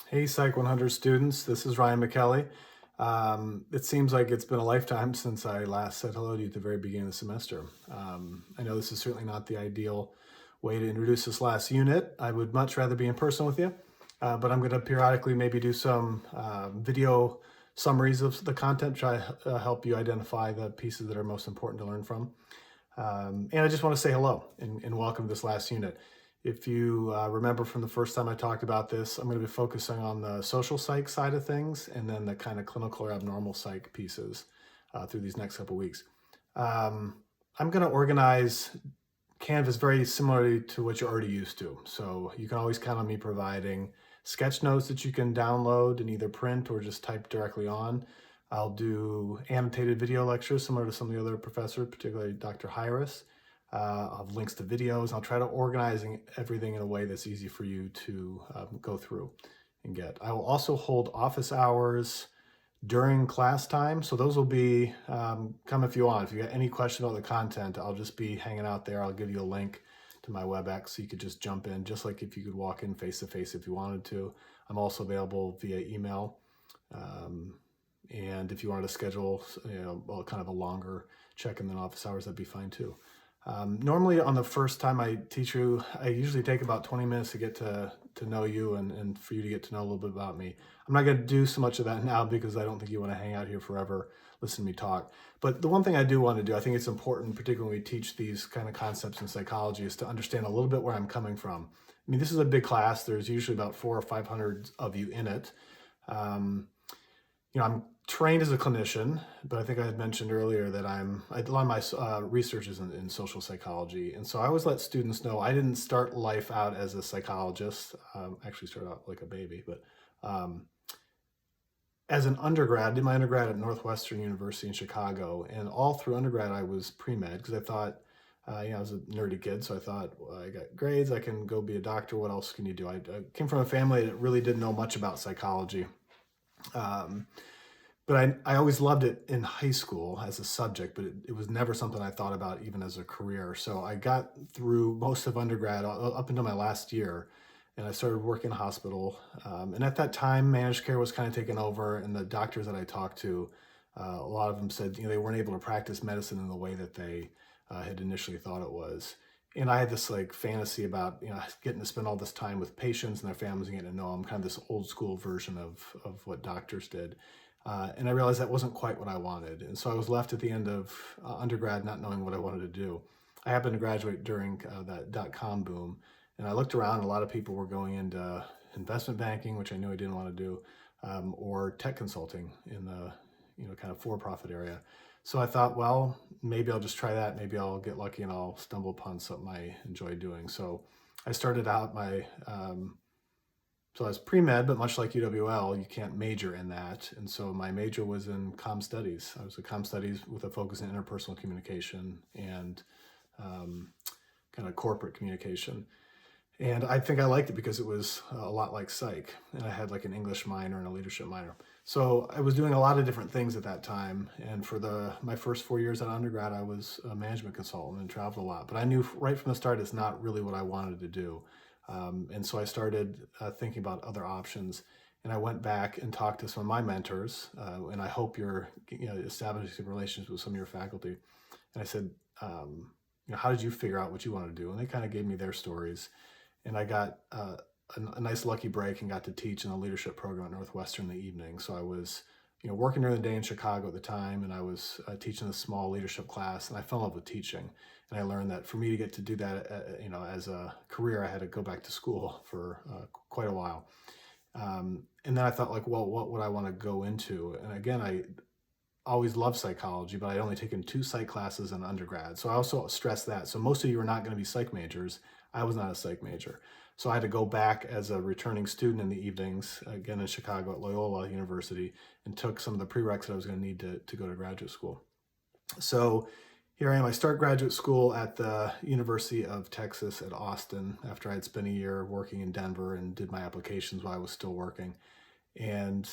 Hey, Psych 100 students, this is Ryan McKelley. It seems like it's been a lifetime since I last said hello to you at the very beginning of the semester. I know this is certainly not the ideal way to introduce this last unit. I would much rather be in person with you, but I'm going to periodically maybe do some video summaries of the content, try to help you identify the pieces that are most important to learn from. And I just want to say hello and welcome to this last unit. If you remember from the first time I talked about this, I'm going to be focusing on the social psych side of things and then the kind of clinical or abnormal psych pieces through these next couple weeks. I'm going to organize Canvas very similarly to what you're already used to. So you can always count on me providing sketch notes that you can download and either print or just type directly on. I'll do annotated video lectures similar to some of the other professors, particularly Dr. Hyris. I'll have links to videos. I'll try to organize everything in a way that's easy for you to go through and get. I will also hold office hours during class time. So those will be, come if you want. If you got any question about the content, I'll just be hanging out there. I'll give you a link to my WebEx so you could just jump in, just like if you could walk in face-to-face if you wanted to. I'm also available via email. And if you wanted to schedule, kind of a longer check-in than office hours, that'd be fine too. Normally on the first time I teach you, I usually take about 20 minutes to get to know you and for you to get to know a little bit about me. I'm not going to do so much of that now because I don't think you want to hang out here forever, listen to me talk. But the one thing I do want to do, I think it's important, particularly when we teach these kind of concepts in psychology, is to understand a little bit where I'm coming from. I mean, this is a big class. There's usually about 400 or 500 of you in it. I'm trained as a clinician, but I think I had mentioned earlier that a lot of my research is in social psychology. And so I always let students know I didn't start life out as a psychologist. Actually started out like a baby, but as an undergrad, did my undergrad at Northwestern University in Chicago. And all through undergrad, I was pre-med because I thought, I was a nerdy kid. So I thought, well, I got grades, I can go be a doctor. What else can you do? I came from a family that really didn't know much about psychology. But I always loved it in high school as a subject, but it was never something I thought about even as a career. So I got through most of undergrad up until my last year, and I started working in a hospital. And at that time, managed care was kind of taken over, and the doctors that I talked to, a lot of them said they weren't able to practice medicine in the way that they had initially thought it was. And I had this like fantasy about getting to spend all this time with patients and their families and getting to know them, kind of this old school version of what doctors did. And I realized that wasn't quite what I wanted. And so I was left at the end of undergrad not knowing what I wanted to do. I happened to graduate during that .com boom. And I looked around, a lot of people were going into investment banking, which I knew I didn't want to do, or tech consulting in the kind of for-profit area. So I thought, well, maybe I'll just try that. Maybe I'll get lucky and I'll stumble upon something I enjoy doing. So I started out so I was pre-med, but much like UWL, you can't major in that. And so my major was in comm studies. I was a comm studies with a focus in interpersonal communication and kind of corporate communication. And I think I liked it because it was a lot like psych. And I had like an English minor and a leadership minor. So I was doing a lot of different things at that time. And for my first 4 years at undergrad, I was a management consultant and traveled a lot. But I knew right from the start it's not really what I wanted to do. And so I started thinking about other options, and I went back and talked to some of my mentors, and I hope you're establishing relationships with some of your faculty. And I said, how did you figure out what you wanted to do? And they kind of gave me their stories, and I got a nice lucky break and got to teach in a leadership program at Northwestern in the evening. So I was working during the day in Chicago at the time, and I was teaching a small leadership class, and I fell in love with teaching. And I learned that for me to get to do that, as a career, I had to go back to school for quite a while. And then I thought, like, well, what would I want to go into? And again, I always loved psychology, but I'd only taken 2 psych classes in undergrad. So I also stressed that. So most of you are not going to be psych majors. I was not a psych major. So I had to go back as a returning student in the evenings, again in Chicago at Loyola University, and took some of the prereqs that I was going to need to go to graduate school. So here I am. I start graduate school at the University of Texas at Austin after I had spent a year working in Denver and did my applications while I was still working. And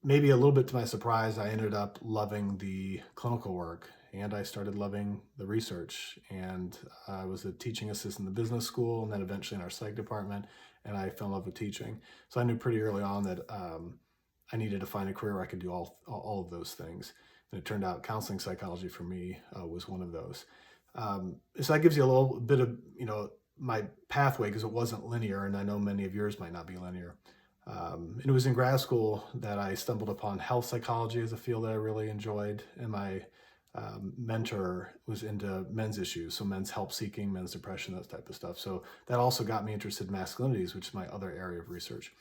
maybe a little bit to my surprise, I ended up loving the clinical work. and I started loving the research. And I was a teaching assistant in the business school, and then eventually in our psych department, and I fell in love with teaching. So I knew pretty early on that I needed to find a career where I could do all of those things. And it turned out counseling psychology for me was one of those. So that gives you a little bit of, my pathway, because it wasn't linear, and I know many of yours might not be linear. And it was in grad school that I stumbled upon health psychology as a field that I really enjoyed, and my mentor was into men's issues, so men's help seeking, men's depression, that type of stuff. So that also got me interested in masculinities, which is my other area of research.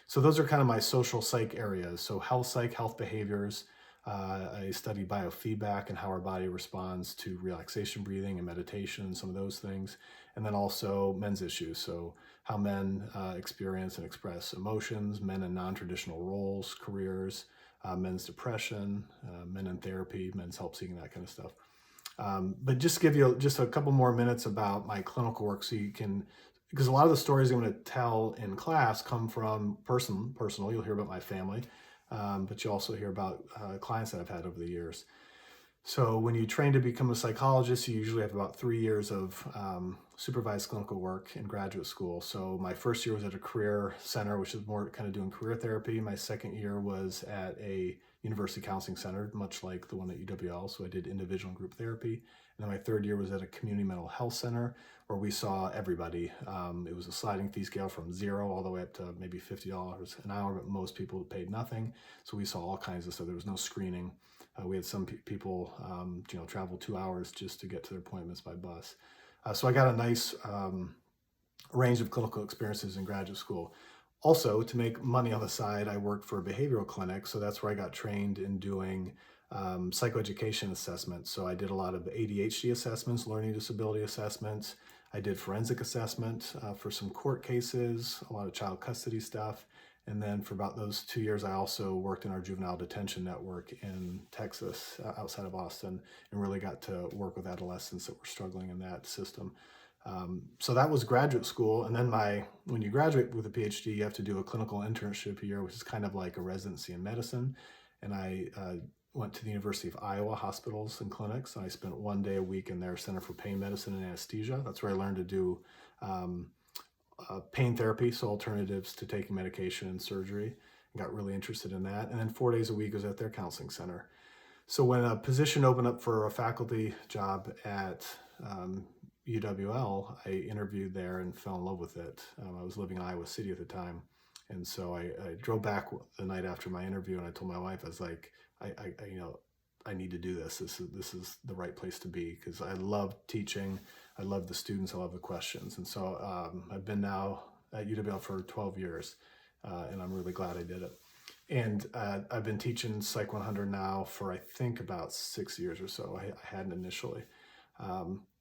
So those are kind of my social psych areas. So health psych, health behaviors. I study biofeedback and how our body responds to relaxation breathing and meditation and some of those things. And then also men's issues. So how men experience and express emotions, men in non-traditional roles, careers, men's depression, men in therapy, men's help seeking, that kind of stuff. But just to give you just a couple more minutes about my clinical work, so you can, because a lot of the stories I'm going to tell in class come from personal. You'll hear about my family, but you also hear about clients that I've had over the years. So when you train to become a psychologist, you usually have about 3 years of supervised clinical work in graduate school. So my first year was at a career center, which is more kind of doing career therapy. My second year was at a university counseling center, much like the one at UWL. So I did individual and group therapy. And then my third year was at a community mental health center where we saw everybody. It was a sliding fee scale from 0 all the way up to maybe $50 an hour, but most people paid nothing. So we saw all kinds of stuff. There was no screening. We had some people, travel 2 hours just to get to their appointments by bus. So I got a nice range of clinical experiences in graduate school. Also, to make money on the side, I worked for a behavioral clinic. So that's where I got trained in doing psychoeducation assessments. So I did a lot of ADHD assessments, learning disability assessments. I did forensic assessment for some court cases, a lot of child custody stuff. And then for about those 2 years, I also worked in our juvenile detention network in Texas, outside of Austin, and really got to work with adolescents that were struggling in that system. So that was graduate school. And then when you graduate with a PhD, you have to do a clinical internship a year, which is kind of like a residency in medicine. And I went to the University of Iowa hospitals and clinics, and I spent 1 day a week in their Center for Pain Medicine and Anesthesia. That's where I learned to do pain therapy, so alternatives to taking medication and surgery, and got really interested in that. And then 4 days a week was at their counseling center. So when a position opened up for a faculty job at UWL, I interviewed there and fell in love with it. I was living in Iowa City at the time. And so I drove back the night after my interview, and I told my wife, I was like, I need to do this. This is the right place to be, because I love teaching. I love the students. I love the questions. And so I've been now at UWL for 12 years, and I'm really glad I did it. And I've been teaching Psych 100 now for, I think, about 6 years or so. I hadn't initially.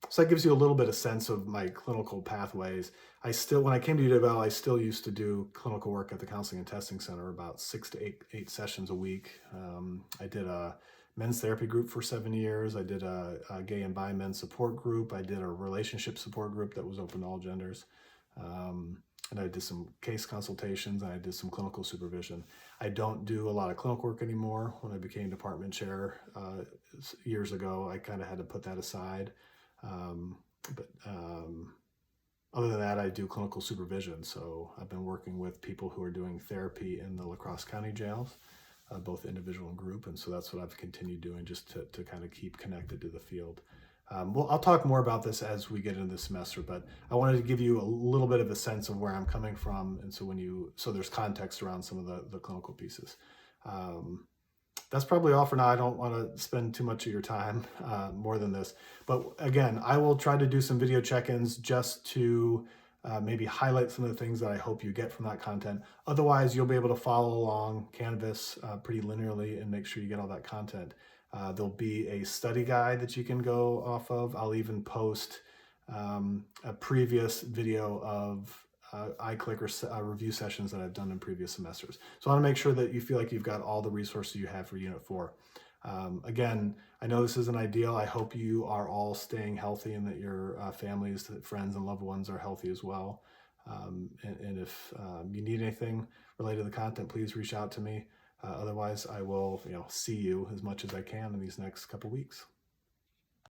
So that gives you a little bit of sense of my clinical pathways. When I came to UWL, I still used to do clinical work at the Counseling and Testing Center, about 6 to 8 sessions a week. I did a men's therapy group for 7 years. I did a gay and bi men's support group. I did a relationship support group that was open to all genders. And I did some case consultations, and I did some clinical supervision. I don't do a lot of clinical work anymore. When I became department chair years ago, I kind of had to put that aside. But other than that, I do clinical supervision. So I've been working with people who are doing therapy in the La Crosse County jails, both individual and group. And so that's what I've continued doing, just to kind of keep connected to the field. Well, I'll talk more about this as we get into the semester, but I wanted to give you a little bit of a sense of where I'm coming from. And so there's context around some of the clinical pieces. That's probably all for now. I don't want to spend too much of your time more than this. But again, I will try to do some video check-ins just to maybe highlight some of the things that I hope you get from that content. Otherwise, you'll be able to follow along Canvas pretty linearly and make sure you get all that content. There'll be a study guide that you can go off of. I'll even post a previous video of iClicker review sessions that I've done in previous semesters. So I want to make sure that you feel like you've got all the resources you have for Unit 4. Again, I know this isn't ideal. I hope you are all staying healthy and that your families, friends, and loved ones are healthy as well. And if you need anything related to the content, please reach out to me. Otherwise, I will see you as much as I can in these next couple weeks.